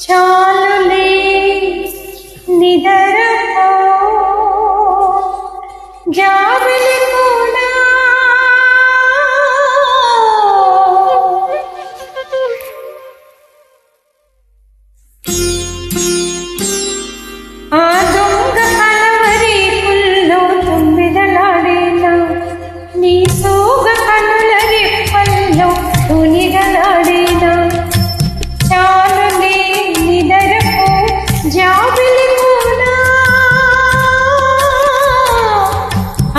చాలులే నిదరపో జాబిలి కూడా ఆ దొంగ కలవరీకుల్లో తుమ్మిదలాడేనా నీ సోగ కనుల రెప్పల్లో తునిగలాడేనా చాలులే నిదరపో జాబిలి కూడా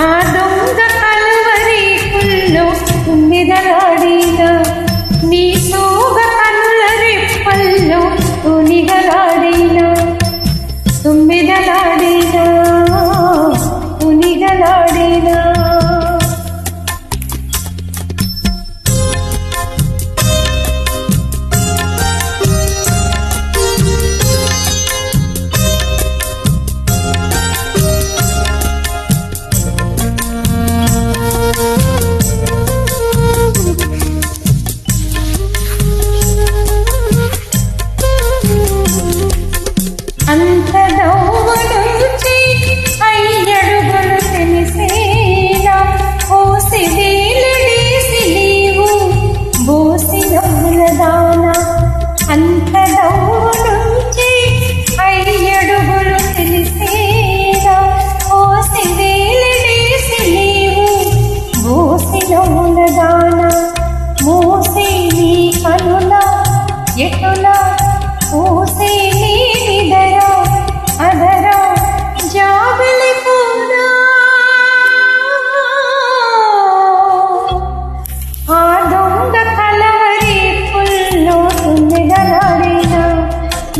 ఆ దొంగ కలవరీకుల్లో తుమ్మిదలాడేనా నీ సోగ కనుల రెప్పల్లో తునిగలాడేనా తుమ్మిదలాడేనా తునిగలాడేనా అంత దౌవడుచి అయ్యడుగులు తెలిసేలా ఓసిదేలడేసి నీవు బోసినములదానా అంత దౌవడుచి అయ్యడుగులు తెలిసేలా ఓసిదేలడేసి నీవు బోసినములదానా మోసే నీ కనులా ఎటులా పూసే నీ నిదరా అదరా జాబిలి కూడా ఆ దొంగ కలవరీకుల్లో తుమ్మిదలాడేనా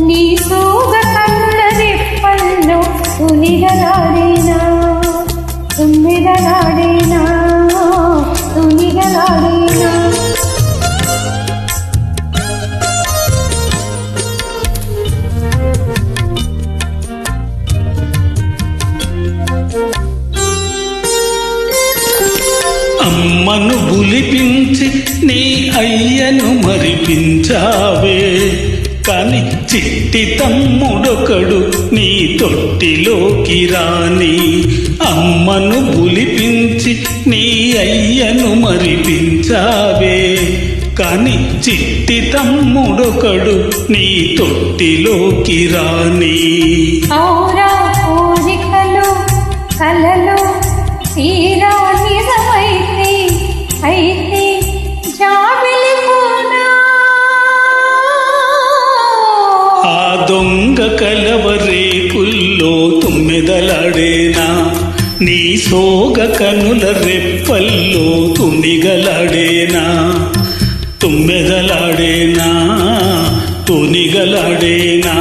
నీ సోగ కనుల రెప్పల్లో తునిగలాడేనా తుమ్మిదలాడేనా తునిగలాడేనా అమ్మను బులిపించి నీ అయ్యను మరిపించావే కాని చిట్టి తమ్ముడొకడు నీ తొట్టిలోకి రాని అమ్మను బులిపించి నీ అయ్యను మరిపించావే కాని చిట్టి తమ్ముడొకడు నీ తొట్టిలోకి రాని ఔరా కోరికలు కలలు తీరా నిజమైతే అయితే జాబిలి కూడా ఆ దొంగ కలవరేకుల్లో తుమ్మెదలాడేనా నీ సోగ కనుల రెప్పల్లో తునిగలాడేనా తుమ్మెదలాడేనా తునిగలాడేనా